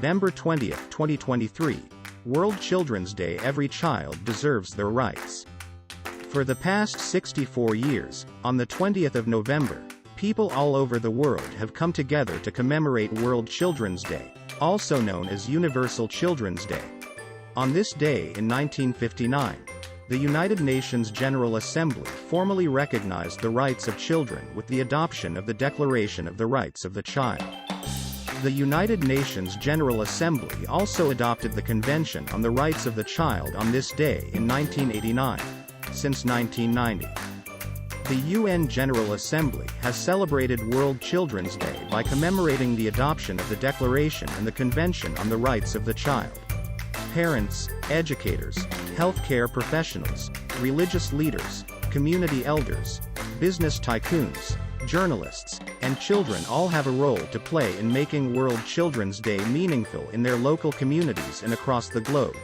November 20th, 2023, World Children's Day. Every child deserves their rights. For the past 64 years, on the 20th of November, people all over the world have come together to commemorate World Children's Day, also known as Universal Children's Day. On this day in 1959, the United Nations General Assembly formally recognized the rights of children with the adoption of the Declaration of the Rights of the Child. The United Nations General Assembly also adopted the Convention on the Rights of the Child on this day in 1989. Since 1990, the UN General Assembly has celebrated World Children's Day by commemorating the adoption of the Declaration and the Convention on the Rights of the Child. Parents, educators, healthcare professionals, religious leaders, community elders, business tycoons, journalists, and children all have a role to play in making World Children's Day meaningful in their local communities and across the globe.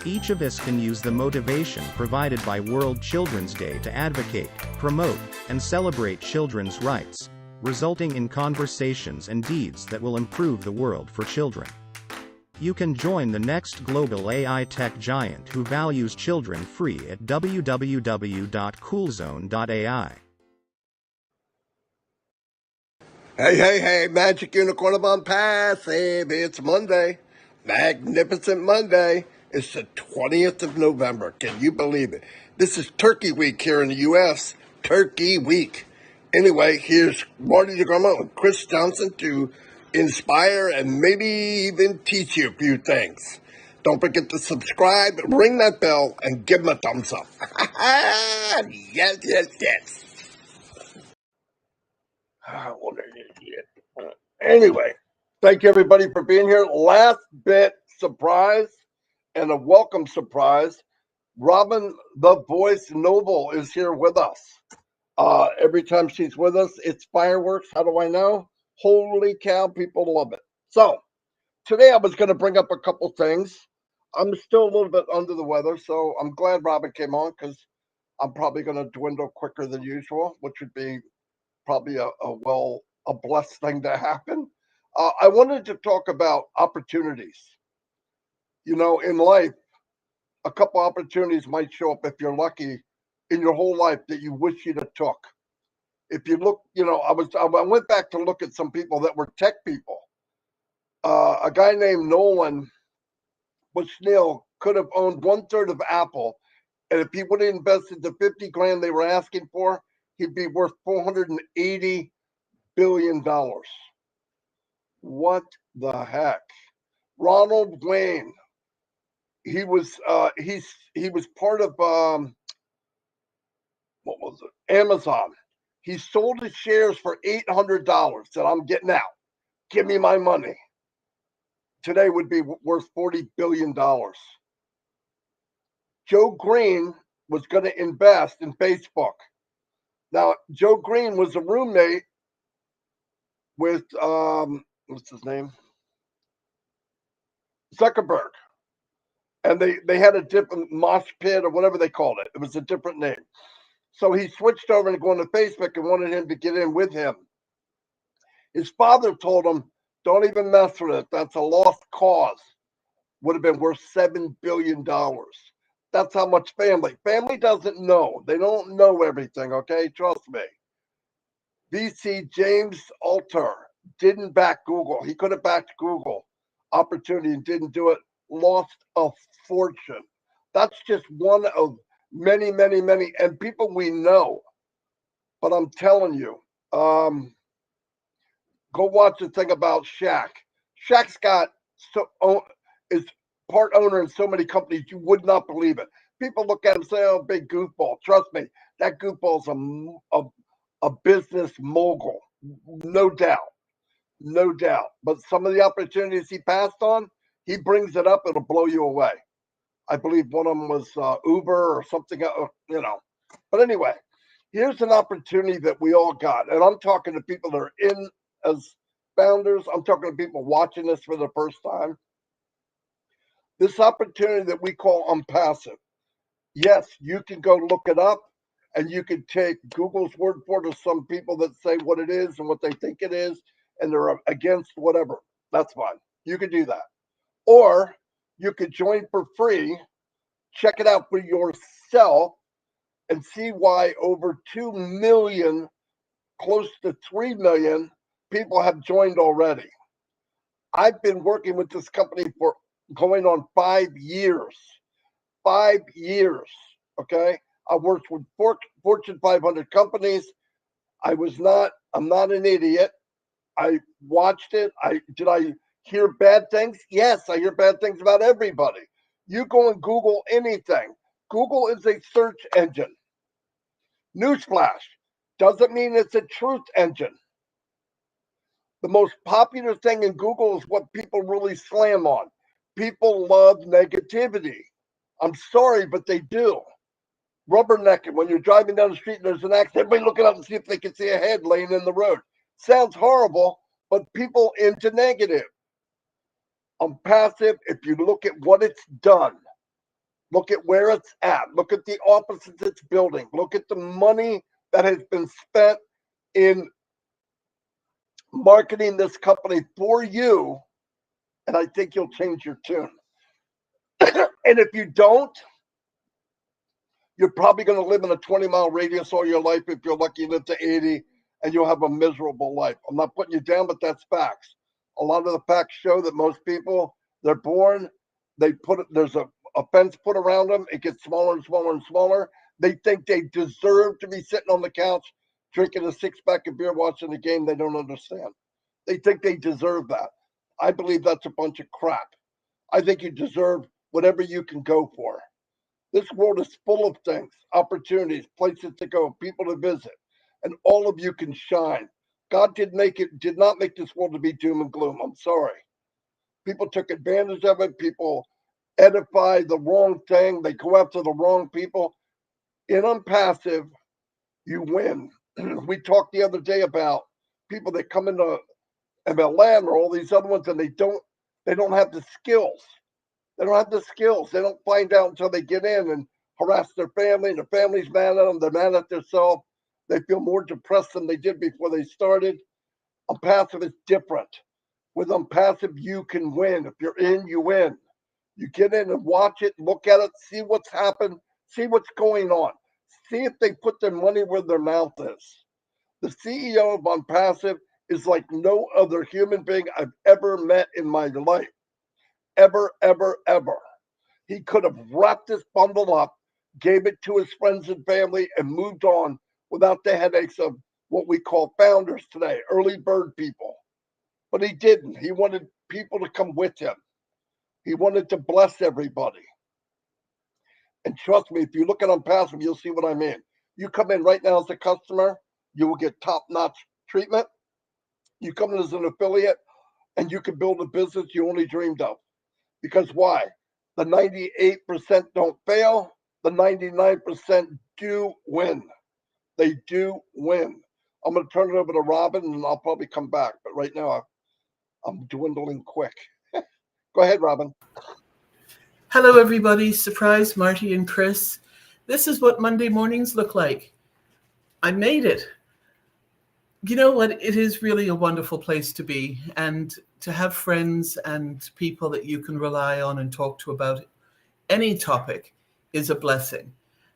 Each of us can use the motivation provided by World Children's Day to advocate, promote, and celebrate children's rights, resulting in conversations and deeds that will improve the world for children. You can join the next global AI tech giant who values children free at www.coolzone.ai. Hey, Magic Unicorn of Onpassive. It's Monday. Magnificent Monday. It's the 20th of November. Can you believe it? This is Turkey Week here in the U.S. Turkey Week. Anyway, here's Marty and Chris Johnson to inspire and maybe even teach you a few things. Don't forget to subscribe, ring that bell, and give them a thumbs up. Yes. What an idiot. Anyway, thank you everybody for being here. Last bit surprise and a welcome surprise. Robin, the Voice Noble, is here with us. Every time she's with us, it's fireworks. How do I know? Holy cow, people love it. So, today I was going to bring up a couple things. I'm still a little bit under the weather, so I'm glad Robin came on because I'm probably going to dwindle quicker than usual, which would be probably a blessed thing to happen. I wanted to talk about opportunities. You know, in life, a couple opportunities might show up if you're lucky in your whole life that you wish you'd have took. If you look, you know, I went back to look at some people that were tech people. A guy named Nolan Bushnell could have owned 1/3 of Apple, and if he would have invested the 50 grand they were asking for, he'd be worth $480 billion. What the heck? Ronald Wayne. He was part of what was it? Amazon. He sold his shares for $800. Said, "I'm getting out. Give me my money." Today would be worth $40 billion. Joe Green was going to invest in Facebook. Now, Joe Green was a roommate with what's his name? Zuckerberg. And they had a different mosh pit or whatever they called it. It was a different name. So he switched over to going to Facebook and wanted him to get in with him. His father told him, "Don't even mess with it. That's a lost cause." Would have been worth $7 billion. That's how much family. Family doesn't know. They don't know everything, okay? Trust me. VC James Altucher didn't back Google. He could have backed Google opportunity and didn't do it. Lost a fortune. That's just one of many, and people we know. But I'm telling you, go watch the thing about Shaq. Shaq's got is part owner in so many companies you would not believe it. People look at him and say, "Oh, big goofball." Trust me, that goofball's a business mogul, no doubt. But some of the opportunities he passed on, he brings it up, it'll blow you away. I believe one of them was Uber or something, you know. But anyway, here's an opportunity that we all got. And I'm talking to people that are in as founders. I'm talking to people watching this for the first time. This opportunity that we call Onpassive. Yes, you can go look it up and you can take Google's word for it, or some people that say what it is and what they think it is, and they're against whatever. That's fine. You could do that. Or you could join for free, check it out for yourself, and see why over 2 million, close to 3 million people have joined already. I've been working with this company for going on 5 years. 5 years. Okay. I worked with Fortune 500 companies. I'm not an idiot. I watched it. Did I hear bad things? Yes, I hear bad things about everybody. You go and Google anything. Google is a search engine. Newsflash doesn't mean it's a truth engine. The most popular thing in Google is what people really slam on. People love negativity. I'm sorry, but they do. Rubbernecking when you're driving down the street and there's an accident, everybody looking up to see if they can see a head laying in the road. Sounds horrible, but people into negative. Onpassive, if you look at what it's done, look at where it's at, look at the offices it's building, look at the money that has been spent in marketing this company for you, and I think you'll change your tune. And if you don't, you're probably going to live in a 20-mile radius all your life. If you're lucky, live to 80, and you'll have a miserable life. I'm not putting you down, but that's facts. A lot of the facts show that most people, they're born, there's a fence put around them. It gets smaller and smaller and smaller. They think they deserve to be sitting on the couch, drinking a six-pack of beer, watching the game. They don't understand. They think they deserve that. I believe that's a bunch of crap. I think you deserve whatever you can go for. This world is full of things, opportunities, places to go, people to visit, and all of you can shine. God did not make this world to be doom and gloom. I'm sorry. People took advantage of it. People edify the wrong thing. They go after the wrong people. In Onpassive, you win. We talked the other day about people that come into MLM or all these other ones, and they don't have the skills. They don't have the skills. They don't find out until they get in and harass their family, and their family's mad at them. They're mad at themselves. They feel more depressed than they did before they started. Onpassive is different. With Onpassive, you can win. If you're in, you win. You get in and watch it, look at it, see what's happened, see what's going on. See if they put their money where their mouth is. The CEO of Onpassive is like no other human being I've ever met in my life. Ever, ever, ever. He could have wrapped this bundle up, gave it to his friends and family, and moved on without the headaches of what we call founders today, early bird people. But he didn't. He wanted people to come with him. He wanted to bless everybody. And trust me, if you look at Onpassive, you'll see what I mean. You come in right now as a customer, you will get top-notch treatment. You come in as an affiliate, and you can build a business you only dreamed of. Because why? The 98% don't fail. The 99% do win. They do win. I'm going to turn it over to Robin, and I'll probably come back. But right now, I'm dwindling quick. Go ahead, Robin. Hello, everybody. Surprise, Marty and Chris. This is what Monday mornings look like. I made it. You know what? It is really a wonderful place to be, and to have friends and people that you can rely on and talk to about any topic is a blessing.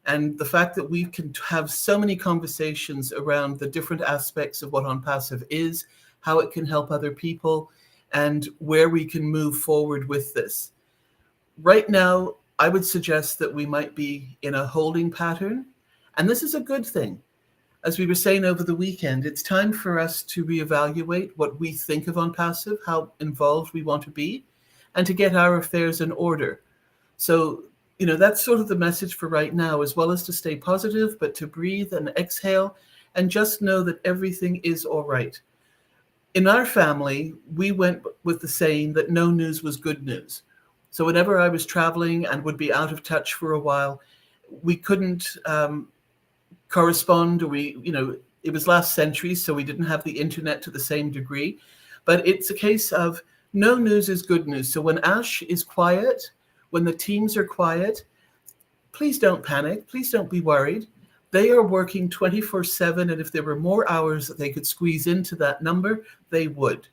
And the fact that we can have so many conversations around the different aspects of what Onpassive is, how it can help other people, and where we can move forward with this. Right now, I would suggest that we might be in a holding pattern, and this is a good thing. As we were saying over the weekend, it's time for us to reevaluate what we think of Onpassive, how involved we want to be, and to get our affairs in order. So, that's sort of the message for right now, as well as to stay positive, but to breathe and exhale and just know that everything is all right. In our family, we went with the saying that no news was good news. So whenever I was traveling and would be out of touch for a while, we couldn't correspond, or it was last century, so we didn't have the internet to the same degree. But it's a case of no news is good news. So when Ash is quiet, when the teams are quiet, please don't panic. Please don't be worried. They are working 24/7, and if there were more hours that they could squeeze into that number, they would.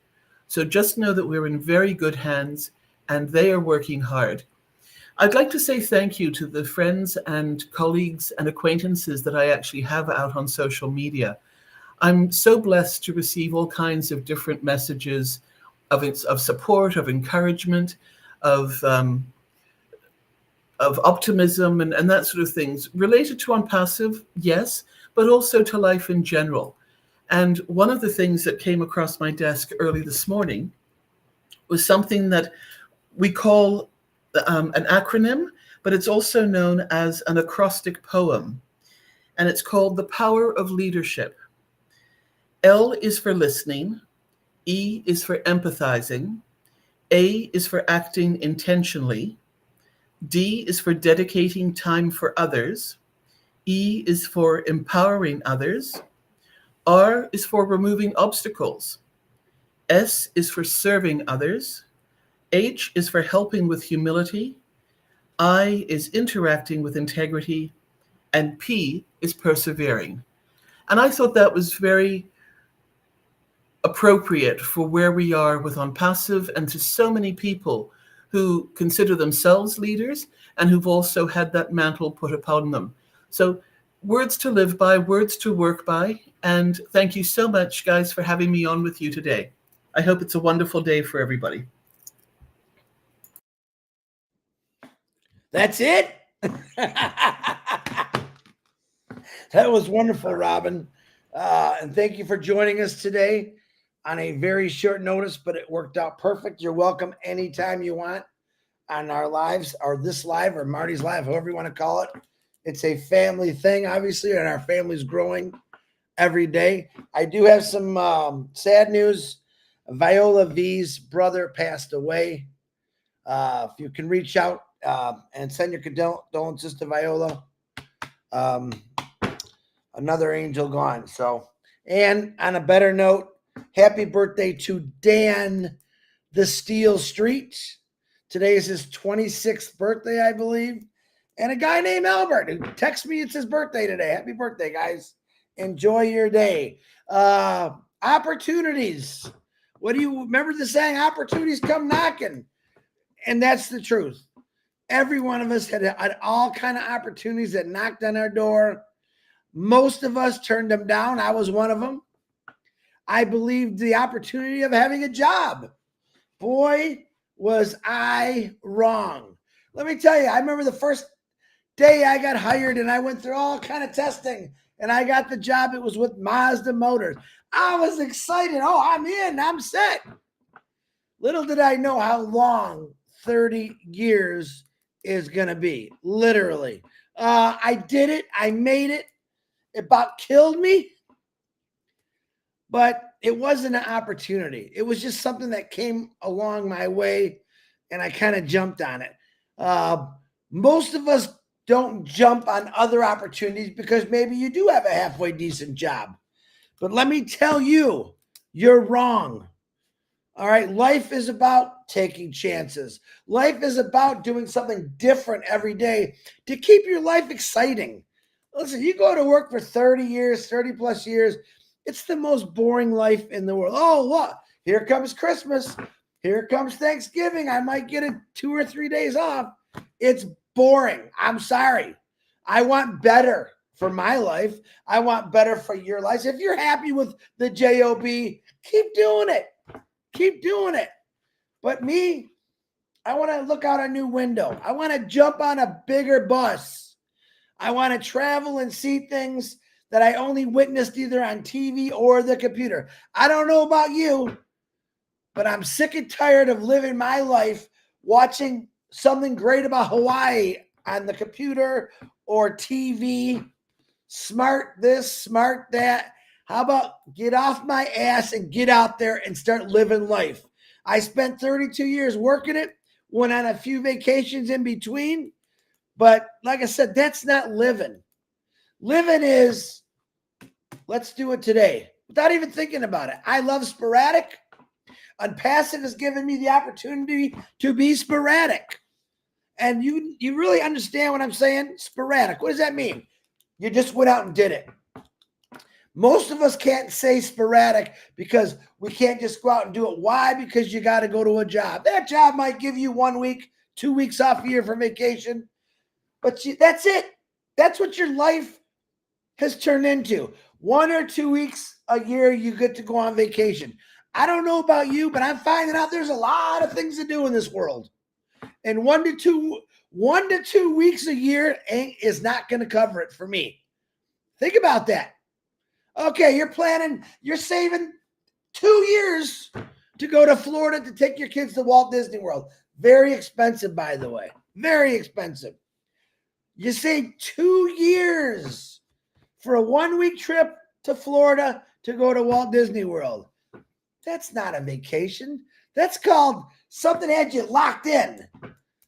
So just know that we're in very good hands and they are working hard. I'd like to say thank you to the friends and colleagues and acquaintances that I actually have out on social media. I'm so blessed to receive all kinds of different messages of support, of encouragement, of optimism and that sort of things related to Onpassive, yes, but also to life in general. And one of the things that came across my desk early this morning was something that we call an acronym, but it's also known as an acrostic poem. And it's called The Power of Leadership. L is for listening, E is for empathizing, A is for acting intentionally, D is for dedicating time for others, E is for empowering others, R is for removing obstacles, S is for serving others, H is for helping with humility, I is interacting with integrity, and P is persevering. And I thought that was very appropriate for where we are with Onpassive and to so many people who consider themselves leaders and who've also had that mantle put upon them. So words to live by, words to work by. And thank you so much, guys, for having me on with you today. I hope it's a wonderful day for everybody. That's it? That was wonderful, Robin. And thank you for joining us today on a very short notice, but it worked out perfect. You're welcome anytime you want on our lives, or this live, or Marty's live, however you want to call it. It's a family thing, obviously, and our family's growing every day. I do have some sad news. Viola V's brother passed away. If you can reach out and send your condolences to Viola. Another angel gone. So, and on a better note, happy birthday to Dan the Steel Street. Today is his 26th birthday, I believe. And a guy named Albert who texts me it's his birthday today. Happy birthday, guys. Enjoy your day. Opportunities. What do you remember the saying? Opportunities come knocking. And that's the truth. Every one of us had all kind of opportunities that knocked on our door. Most of us turned them down. I was one of them. I believed the opportunity of having a job. Boy, was I wrong. Let me tell you, I remember the first day I got hired and I went through all kind of testing and I got the job. It was with Mazda Motors. I was excited. Oh, I'm in. I'm set. Little did I know how long 30 years is going to be. Literally. I did it. I made it. It about killed me. But it wasn't an opportunity. It was just something that came along my way, and I kind of jumped on it. Most of us don't jump on other opportunities because maybe you do have a halfway decent job. But let me tell you, you're wrong. All right, life is about taking chances. Life is about doing something different every day to keep your life exciting. Listen, you go to work for 30 years, 30 plus years, it's the most boring life in the world. Oh, look, here comes Christmas. Here comes Thanksgiving. I might get 2 or 3 days off. It's boring. I'm sorry. I want better for my life. I want better for your life. If you're happy with the job, keep doing it. Keep doing it. But me, I want to look out a new window. I want to jump on a bigger bus. I want to travel and see things that I only witnessed either on TV or the computer. I don't know about you, but I'm sick and tired of living my life watching something great about Hawaii on the computer or TV. Smart this, smart that. How about get off my ass and get out there and start living life? I spent 32 years working it, went on a few vacations in between. But like I said, that's not living. Living is, let's do it today without even thinking about it. I love sporadic. Onpassive has given me the opportunity to be sporadic. And you really understand what I'm saying? Sporadic. What does that mean? You just went out and did it. Most of us can't say sporadic because we can't just go out and do it. Why? Because you got to go to a job. That job might give you 1 week, 2 weeks off a year for vacation, but that's it. That's what your life has turned into. 1 or 2 weeks a year, you get to go on vacation. I don't know about you, but I'm finding out there's a lot of things to do in this world. And 1 to 2 weeks a year is not going to cover it for me. Think about that. Okay, you're saving 2 years to go to Florida to take your kids to Walt Disney World. Very expensive, by the way. Very expensive. You save 2 years for a 1 week trip to Florida to go to Walt Disney World. That's not a vacation. That's called something had you locked in.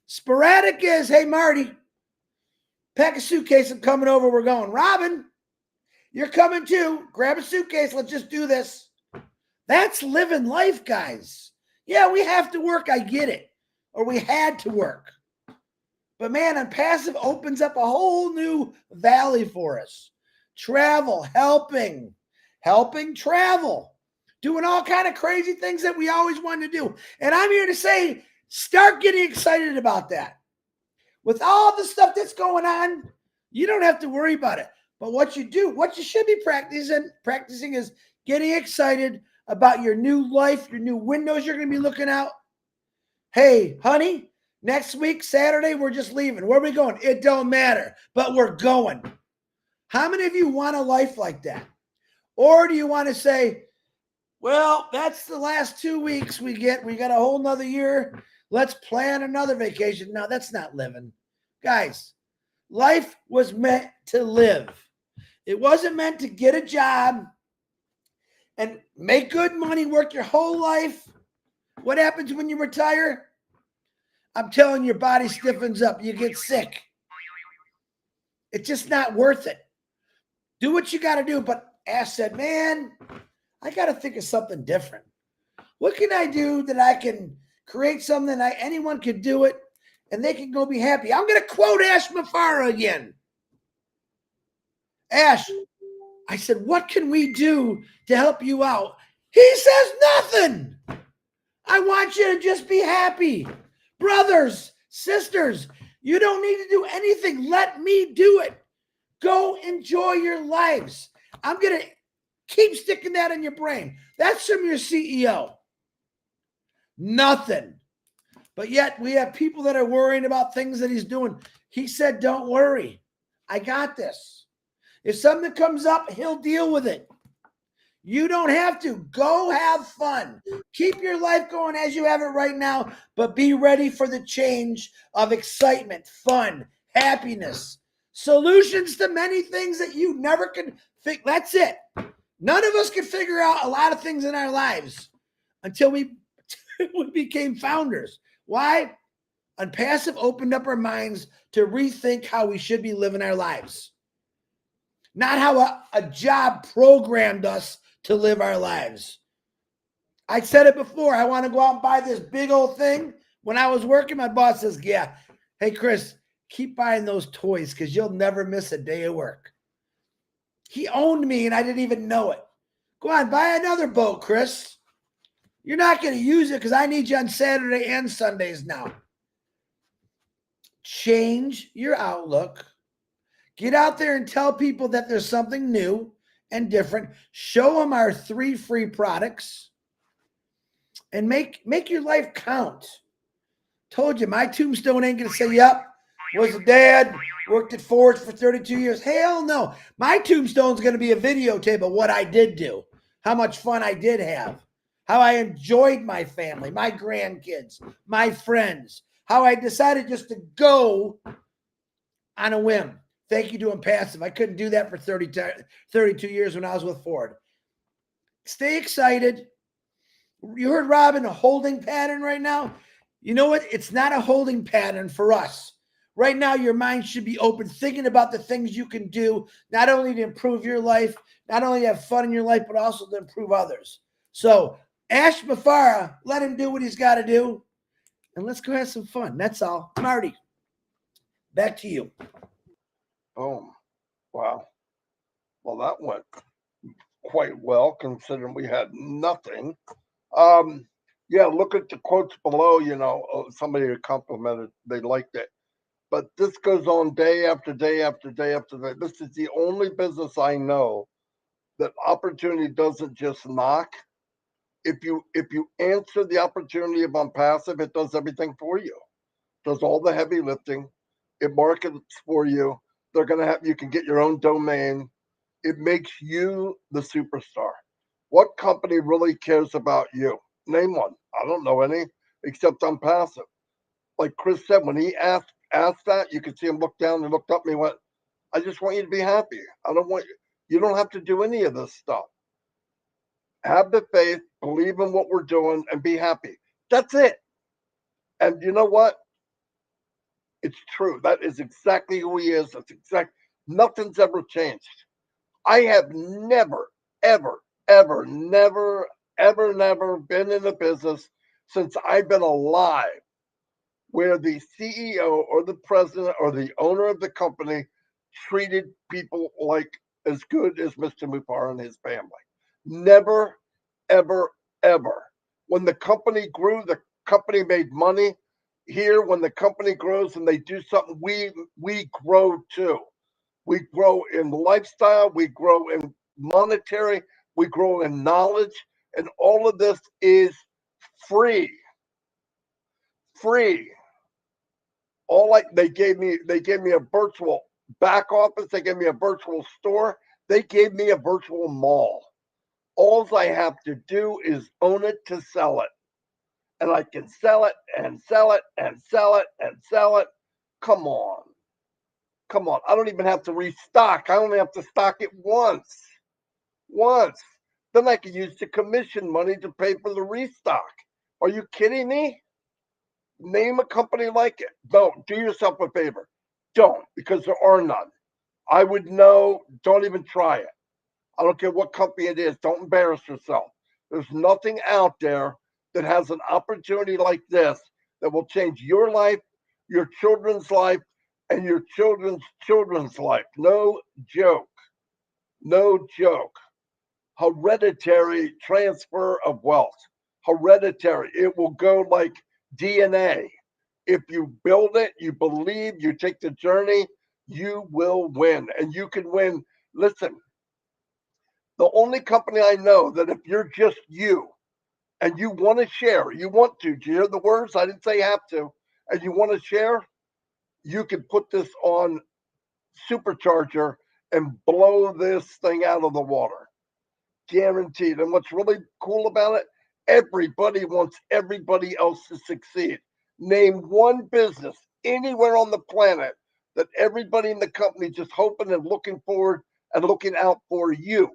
Sporadic is, hey, Marty, pack a suitcase. I'm coming over. We're going. Robin, you're coming too. Grab a suitcase. Let's just do this. That's living life, guys. Yeah, we have to work. I get it. Or we had to work. But man, Onpassive opens up a whole new valley for us. Travel, helping travel, doing all kind of crazy things that we always wanted to do. And I'm here to say, start getting excited about that. With all the stuff that's going on, you don't have to worry about it. But what you should be practicing is getting excited about your new life, your new windows you're going to be looking out. Hey, honey, next week, Saturday, we're just leaving. Where are we going? It don't matter, but we're going. How many of you want a life like that? Or do you want to say, well, that's the last 2 weeks we got a whole nother year. Let's plan another vacation. No, that's not living. Guys, life was meant to live. It wasn't meant to get a job and make good money, work your whole life. What happens when you retire? I'm telling you, your body stiffens up. You get sick. It's just not worth it. Do what you got to do. But Ash said, man, I got to think of something different. What can I do that I can create something that anyone could do it and they can go be happy? I'm going to quote Ash Mafara again. Ash, I said, what can we do to help you out? He says nothing. I want you to just be happy. Brothers, sisters, you don't need to do anything. Let me do it. Go enjoy your lives. I'm going to keep sticking that in your brain. That's from your CEO. Nothing. But yet we have people that are worrying about things that he's doing. He said, don't worry. I got this. If something comes up, he'll deal with it. You don't have to. Go have fun. Keep your life going as you have it right now, but be ready for the change of excitement, fun, happiness, solutions to many things that you never could figure. That's it. None of us could figure out a lot of things in our lives until we became founders. Why? Onpassive opened up our minds to rethink how we should be living our lives. Not how a job programmed us to live our lives. I said it before. I want to go out and buy this big old thing. When I was working, my boss says, yeah, hey, Chris, keep buying those toys because you'll never miss a day of work. He owned me and I didn't even know it. Go on, buy another boat, Chris. You're not going to use it because I need you on Saturday and Sundays now. Change your outlook. Get out there and tell people that there's something new and different. Show them our 3 free products and make your life count. Told you, my tombstone ain't going to say, yep, was a dad, worked at Ford for 32 years. Hell no. My tombstone's going to be a videotape of what I did do, how much fun I did have, how I enjoyed my family, my grandkids, my friends, how I decided just to go on a whim. Thank you to Onpassive. I couldn't do that for 32 years when I was with Ford. Stay excited. You heard Robin, a holding pattern right now. You know what? It's not a holding pattern for us. Right now, your mind should be open, thinking about the things you can do, not only to improve your life, not only have fun in your life, but also to improve others. So, Ash Mafara, let him do what he's got to do, and let's go have some fun. That's all. Marty, back to you. Boom. Wow. Well, that went quite well considering we had nothing. Yeah, look at the quotes below. Somebody complimented, they liked it. But this goes on day after day after day after day. This is the only business I know that opportunity doesn't just knock. If you answer the opportunity of Onpassive, it does everything for you. Does all the heavy lifting. It markets for you. They're gonna have you can get your own domain. It makes you the superstar. What company really cares about you? Name one. I don't know any except Onpassive. Like Chris said, when he asked that, you could see him look down and looked up and he went, I just want you to be happy. I don't want you don't have to do any of this stuff. Have the faith, believe in what we're doing, and be happy. That's it. And you know what? It's true. That is exactly who he is. Nothing's ever changed. I have never, ever, ever, never, ever, never been in a business since I've been alive where the CEO or the president or the owner of the company treated people like as good as Mr. Mupar and his family. Never, ever, ever. When the company grew, the company made money. Here, when the company grows and they do something, we grow too. We grow in lifestyle, we grow in monetary, we grow in knowledge, and all of this is free. Free. They gave me a virtual back office, they gave me a virtual store, they gave me a virtual mall. All I have to do is own it to sell it. And I can sell it and sell it and sell it and sell it. Come on. Come on. I don't even have to restock. I only have to stock it once. Once. Then I can use the commission money to pay for the restock. Are you kidding me? Name a company like it. Don't. Do yourself a favor. Don't, because there are none. I would know. Don't even try it. I don't care what company it is. Don't embarrass yourself. There's nothing out there that has an opportunity like this that will change your life, your children's life, and your children's children's life. No joke. No joke. Hereditary transfer of wealth. Hereditary. It will go like DNA. If you build it, you believe, you take the journey, you will win. And you can win. Listen, the only company I know that if you're just you and you want to share, you want to, do you hear the words? I didn't say you have to. And you want to share, you can put this on supercharger and blow this thing out of the water. Guaranteed. And what's really cool about it, everybody wants everybody else to succeed. Name one business anywhere on the planet that everybody in the company just hoping and looking forward and looking out for you.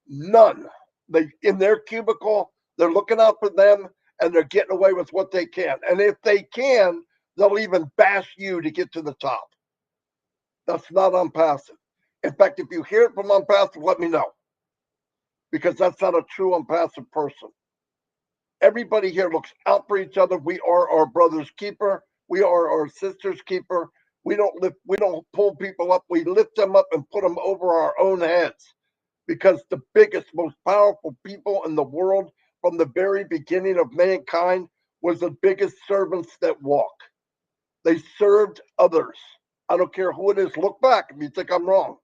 None. They in their cubicle, they're looking out for them and they're getting away with what they can. And if they can, they'll even bash you to get to the top. That's not Onpassive. In fact, if you hear it from Onpassive, let me know. Because that's not a true Onpassive person. Everybody here looks out for each other. We are our brother's keeper. We are our sister's keeper. We don't pull people up. We lift them up and put them over our own heads. Because the biggest, most powerful people in the world from the very beginning of mankind was the biggest servants that walk. They served others. I don't care who it is. Look back if you think I'm wrong.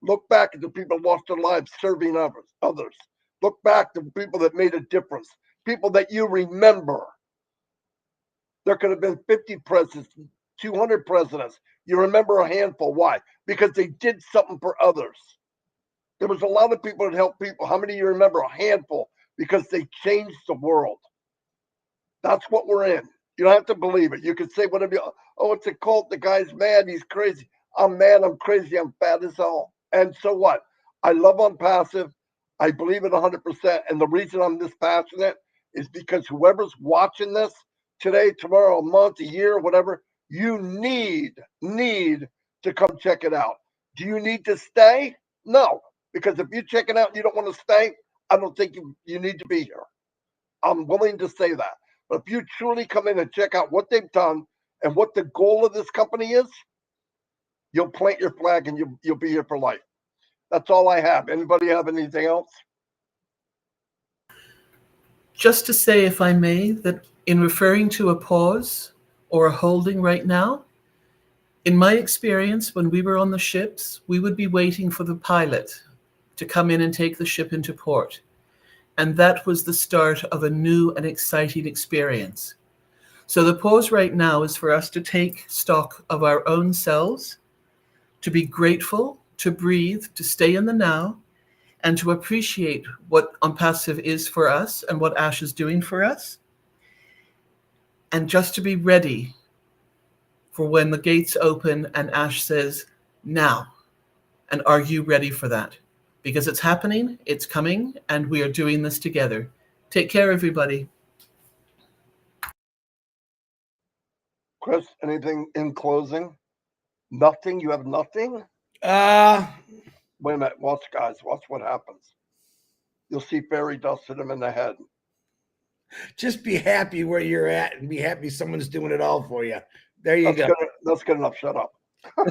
Look back at the people who lost their lives serving others. Look back to people that made a difference. People that you remember. There could have been 50 presidents, 200 presidents. You remember a handful. Why? Because they did something for others. There was a lot of people that helped people. How many of you remember? A handful, because they changed the world. That's what we're in. You don't have to believe it. You can say whatever it's a cult. The guy's mad. He's crazy. I'm mad. I'm crazy. I'm fat as hell. And so what? I love Onpassive. I believe it 100%. And the reason I'm this passionate is because whoever's watching this today, tomorrow, a month, a year, whatever, you need to come check it out. Do you need to stay? No. Because if you check it out and you don't want to stay, I don't think you need to be here. I'm willing to say that. But if you truly come in and check out what they've done and what the goal of this company is, you'll plant your flag and you'll be here for life. That's all I have. Anybody have anything else? Just to say, if I may, that in referring to a pause or a holding right now, in my experience, when we were on the ships, we would be waiting for the pilot to come in and take the ship into port. And that was the start of a new and exciting experience. So the pause right now is for us to take stock of our own selves, to be grateful, to breathe, to stay in the now, and to appreciate what Onpassive is for us and what Ash is doing for us. And just to be ready for when the gates open and Ash says, now. And are you ready for that? Because it's happening, it's coming, and we are doing this together. Take care, everybody. Chris, anything in closing? Nothing? You have nothing? Wait a minute. Watch, guys. Watch what happens. You'll see fairy dust hit him in the head. Just be happy where you're at and be happy someone's doing it all for you. There you go. That's good enough. Shut up.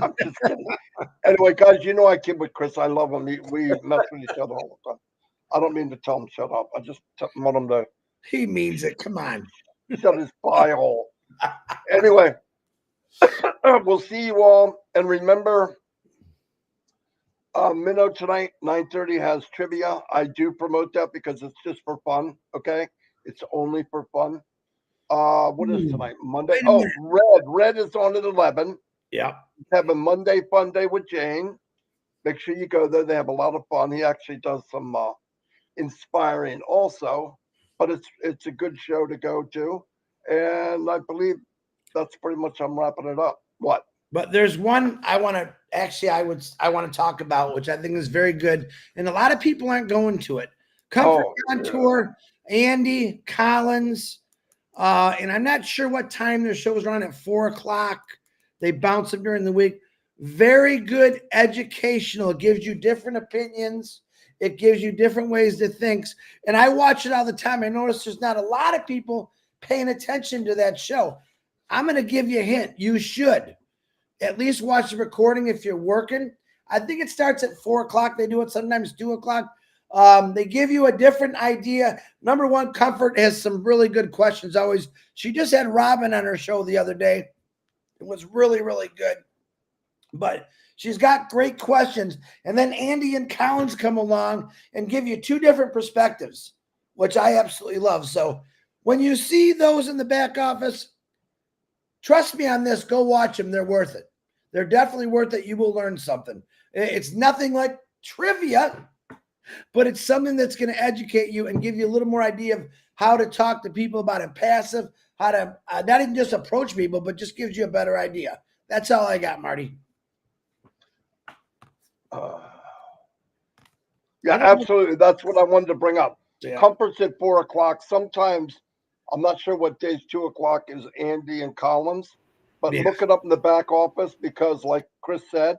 I'm just kidding. Anyway, guys, you know I kid with Chris. I love him. We mess with each other all the time. I don't mean to tell him shut up. I just want him to. He means it. Come on. Shut his pie hole. Anyway, we'll see you all. And remember, Minnow tonight, 9:30 has trivia. I do promote that because it's just for fun. Okay, it's only for fun. What is tonight? Monday. Oh, Red is on at 11. Yeah. Have a Monday fun day with Jane. Make sure you go there. They have a lot of fun. He actually does some inspiring also, but it's a good show to go to. And I believe that's pretty much, I'm wrapping it up. What? But there's one I want to talk about, which I think is very good. And a lot of people aren't going to it. Comfort on Tour, Andy Collins. And I'm not sure what time their shows run at 4:00. They bounce them during the week. Very good educational. It gives you different opinions. It gives you different ways to think. And I watch it all the time. I notice there's not a lot of people paying attention to that show. I'm going to give you a hint. You should at least watch the recording if you're working. I think it starts at 4:00. They do it sometimes 2:00. They give you a different idea. Number one, Comfort has some really good questions always. She just had Robin on her show the other day. It was really, really good. But she's got great questions. And then Andy and Collins come along and give you two different perspectives, which I absolutely love. So when you see those in the back office, trust me on this, go watch them. They're worth it. They're definitely worth it. You will learn something. It's nothing like trivia, but it's something that's going to educate you and give you a little more idea of how to talk to people about Onpassive, how to not even just approach people, but just gives you a better idea. That's all I got, Marty. Yeah, absolutely. That's what I wanted to bring up. Yeah. Comfort's at 4:00. Sometimes I'm not sure what days 2:00 is Andy and Collins, but look it up in the back office because, like Chris said,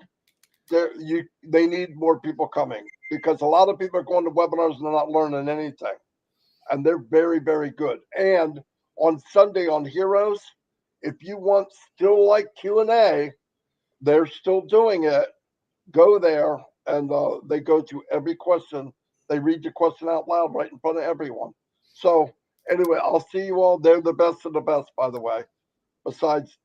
they need more people coming because a lot of people are going to webinars and they're not learning anything, and they're very, very good. And on Sunday on Heroes, if you want still like Q&A, they're still doing it. Go there and they go through every question. They read the question out loud right in front of everyone. So anyway, I'll see you all. They're the best of the best, by the way, besides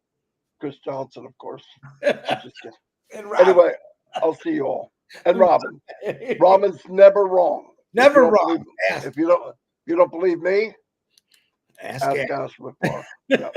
Chris Johnson, of course. Just kidding. Anyway, I'll see you all. And Robin. Robin's never wrong. Never wrong. If you don't believe me, ask Ash McClure. Yeah.